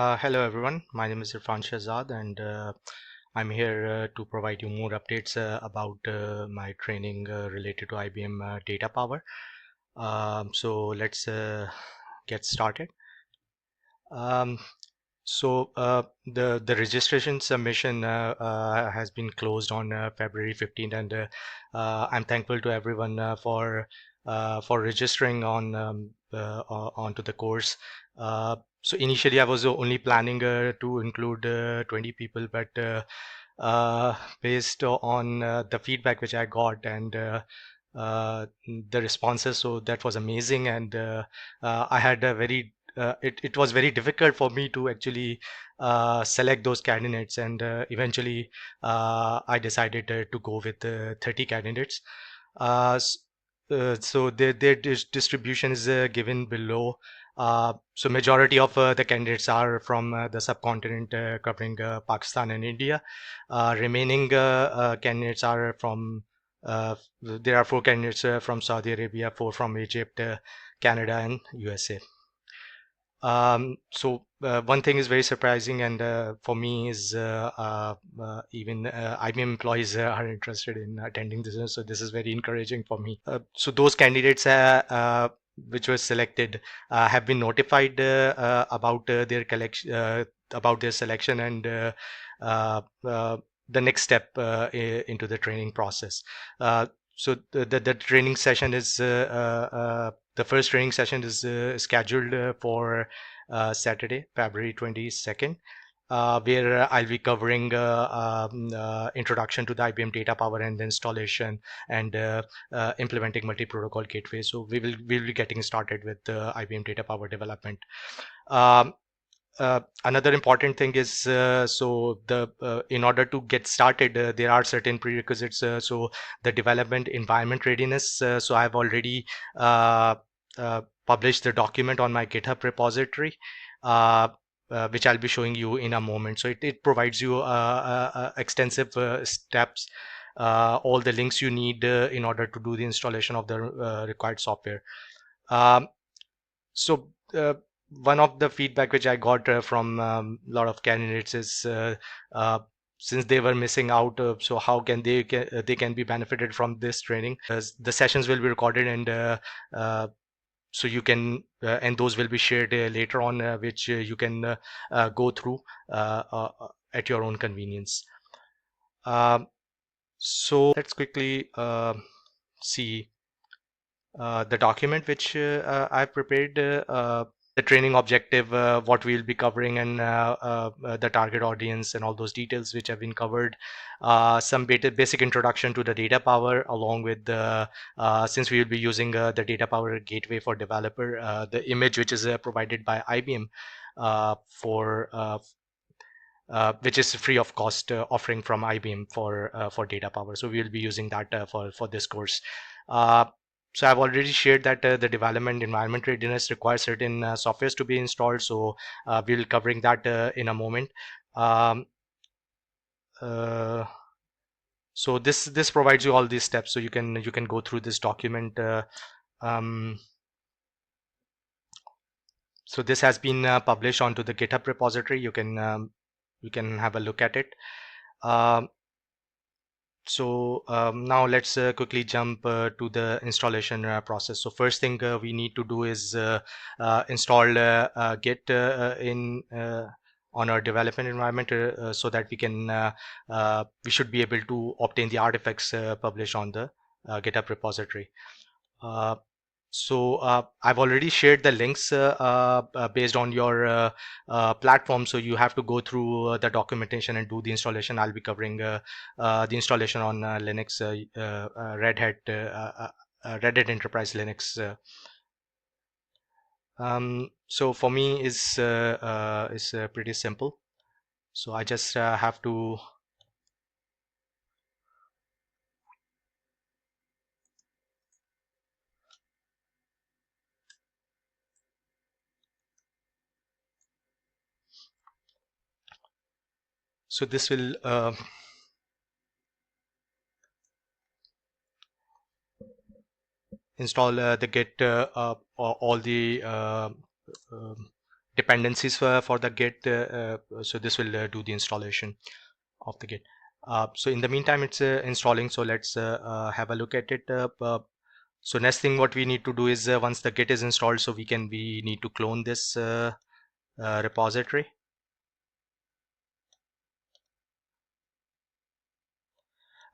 Hello everyone, my name is Irfan Shahzad and I'm here to provide you more updates about my training related to IBM Data Power. So let's get started. Um, the registration submission has been closed on February 15th, and I'm thankful to everyone for registering on onto the course. So initially, I was only planning to include 20 people, but based on the feedback which I got and the responses, so that was amazing, and I had a very it was very difficult for me to actually select those candidates, and eventually I decided to go with 30 candidates. So their distribution is given below. So majority of the candidates are from the subcontinent covering Pakistan and India. Remaining candidates are from there are 4 candidates from Saudi Arabia, 4 from Egypt, Canada, and USA. One thing is very surprising, and for me is even IBM employees are interested in attending this, so this is very encouraging for me. So those candidates which were selected have been notified about their collection, about their selection, and uh, uh, the next step into the training process. The training session is the first training session is scheduled for Saturday, February 22nd, where I'll be covering introduction to the IBM Data Power and the installation and implementing multi-protocol gateway. So we'll be getting started with the IBM Data Power development. Um, Another important thing is in order to get started, there are certain prerequisites. So the development environment readiness. So I've already published the document on my GitHub repository. Which I'll be showing you in a moment. So it provides you extensive steps, all the links you need in order to do the installation of the required software. Um, so one of the feedback which I got from a lot of candidates is uh, since they were missing out, so how can they can be benefited from this training? As the sessions will be recorded, and so you can and those will be shared later on, which you can go through at your own convenience. Um, so let's quickly see the document which I prepared. The training objective, what we'll be covering, and the target audience, and all those details which have been covered. Some basic introduction to the data power, along with the since we will be using the data power gateway for developer, the image which is provided by IBM for which is free of cost offering from IBM for data power. So we will be using that for this course. Uh, so I've already shared that the development environment readiness requires certain softwares to be installed. So we'll covering that in a moment. Um, uh, so this provides you all these steps, so you can go through this document. Um, so this has been published onto the GitHub repository. You can have a look at it. Um, Now let's quickly jump to the installation process. So first thing we need to do is install Git in on our development environment, so that we should be able to obtain the artifacts published on the GitHub repository. Uh, I've already shared the links based on your platform. So you have to go through the documentation and do the installation. I'll be covering the installation on Linux, Red Hat Enterprise Linux. So for me is pretty simple. So I just have to. So this will install the Git all the um, dependencies for the Git. So this will do the installation of the Git. So in the meantime, it's installing. So let's have a look at it. So next thing what we need to do is once the Git is installed, so we need to clone this repository.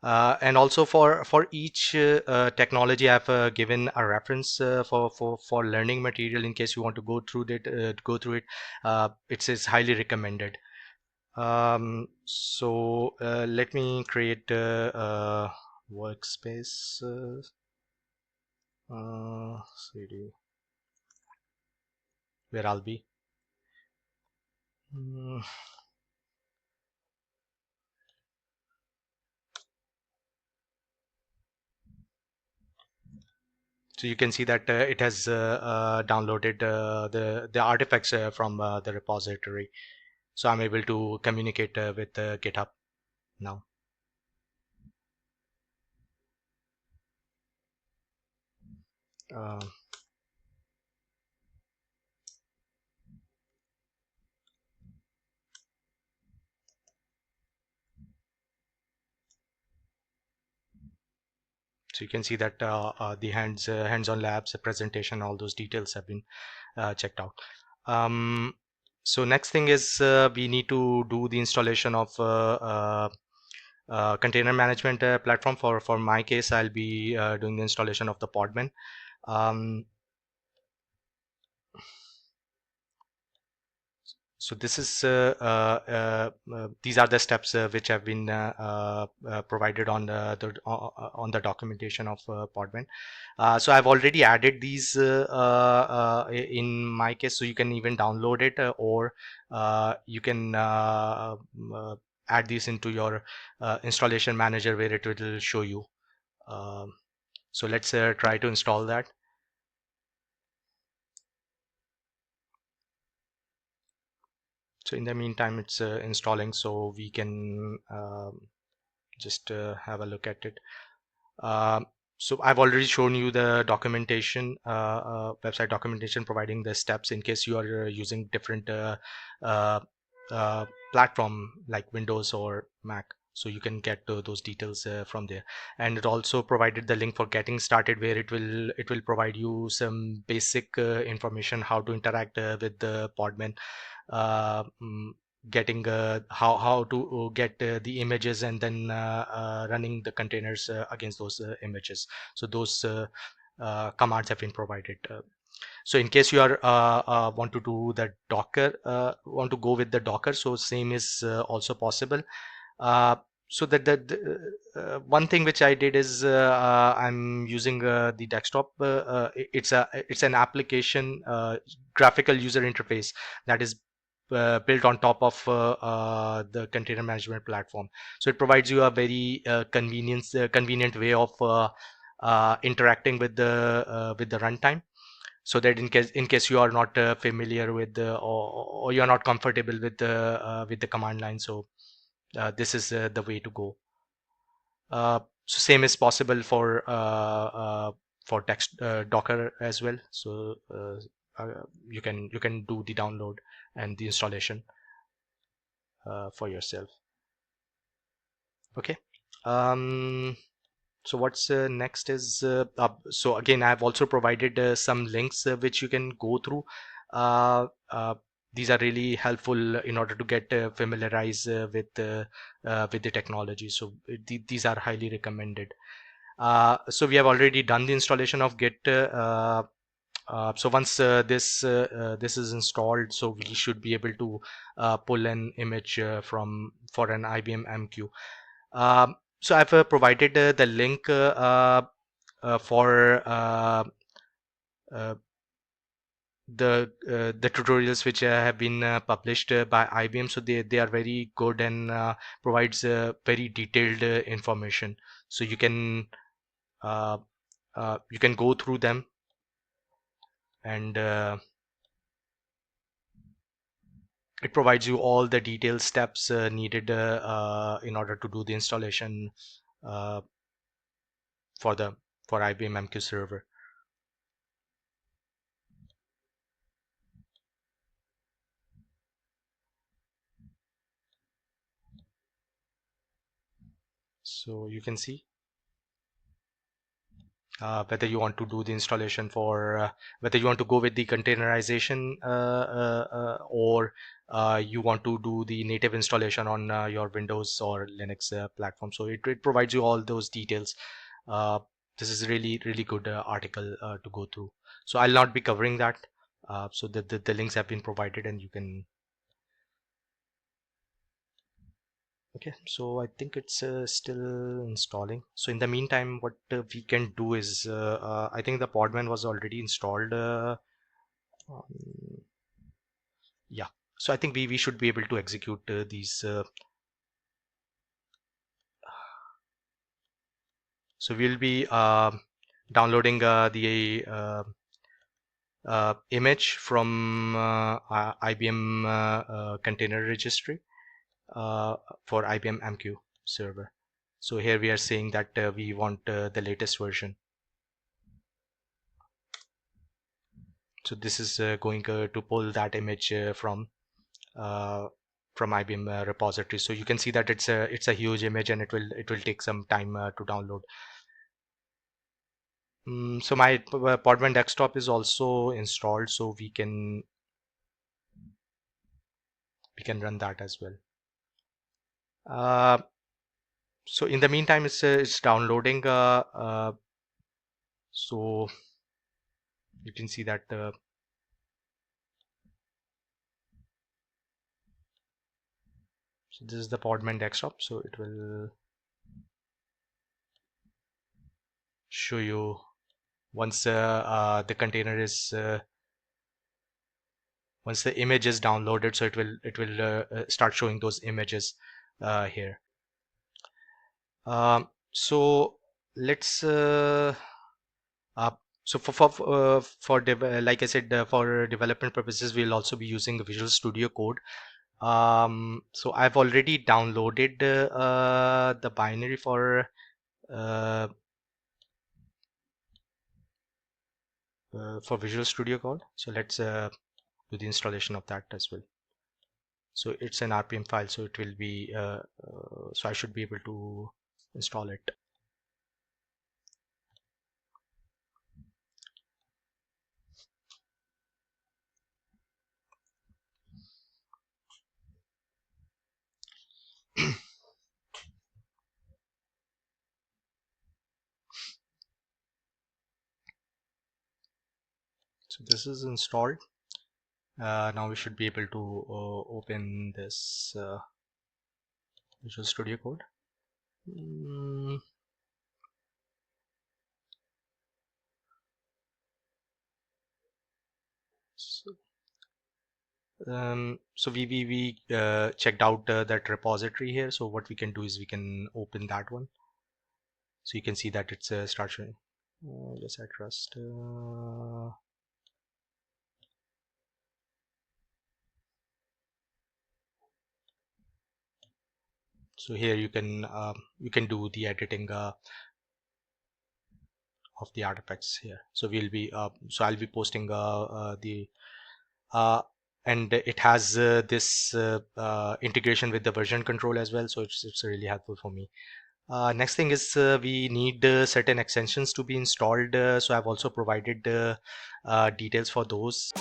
And also for each technology, I've given a reference for learning material in case you want to go through it. It's highly recommended. So let me create a workspace. CD where I'll be. Mm, So you can see that it has downloaded the artifacts from the repository. So I'm able to communicate with GitHub now. Uh, so you can see that the hands-on labs, the presentation, all those details have been checked out. So next thing is we need to do the installation of container management platform. For my case, I'll be doing the installation of the Podman. Um, So this is these are the steps which have been provided on the documentation of Podman. So I've already added these in my case, so you can even download it or you can add these into your installation manager where it will show you. Um, so let's try to install that. So in the meantime, it's installing, so we can just have a look at it. Um, so I've already shown you the documentation, website documentation providing the steps in case you are using different uh, platform like Windows or Mac. So you can get those details from there. And it also provided the link for getting started, where it will provide you some basic information how to interact with the Podman, mm, getting how to get the images and then running the containers against those images. So those commands have been provided. So in case you are want to do the Docker, want to go with the Docker, so same is also possible. Uh, so that the one thing which I did is I'm using the desktop. It's an application graphical user interface that is built on top of the container management platform. So it provides you a very convenient way of interacting with the runtime, so that in case you are not familiar with or you are not comfortable with the command line, so this is the way to go. So same is possible for text Docker as well. So you can do the download and the installation for yourself. Okay. Um, so what's next is so again I've also provided some links which you can go through. Uh, uh, these are really helpful in order to get familiarized with the technology. So these are highly recommended. So we have already done the installation of Git. So once this is installed, so we should be able to pull an image from for an IBM MQ. So I've provided the link for uh, the tutorials which have been published by IBM. So they are very good and provides very detailed information. So uh, you can go through them and it provides you all the detailed steps needed in order to do the installation uh, for the for IBM MQ server. So you can see whether you want to do the installation for whether you want to go with the containerization or you want to do the native installation on your Windows or Linux platform. So it provides you all those details. uh, this is really good article to go through, so I'll not be covering that. So the links have been provided and you can. Okay, so I think it's still installing. So in the meantime, what we can do is, I think the Podman was already installed. Um, yeah, so I think we should be able to execute these. So we'll be downloading the image from IBM container registry for IBM MQ server. So here we are saying that we want the latest version. So this is going to pull that image uh, from IBM repository. So you can see that it's a huge image and it will take some time to download. So my Podman desktop is also installed, so we can run that as well. Uh, so in the meantime, it's downloading. So you can see that so this is the Podman desktop. So it will show you once the container is once the image is downloaded. So it will start showing those images here. So let's uh, so like I said, for development purposes, we'll also be using Visual Studio Code. So I've already downloaded the binary uh, for Visual Studio Code. So let's do the installation of that as well. So it's an RPM file, so it will be so I should be able to install it. So this is installed. Now we should be able to open this Visual Studio Code. Mm, so so we checked out that repository here. So what we can do is we can open that one. So you can see that it's start showing. Let's add Rust. So here you can do the editing of the artifacts here. So we'll be so I'll be posting the uh, and it has this integration with the version control as well. So it's really helpful for me. Next thing is we need certain extensions to be installed. So I've also provided details for those.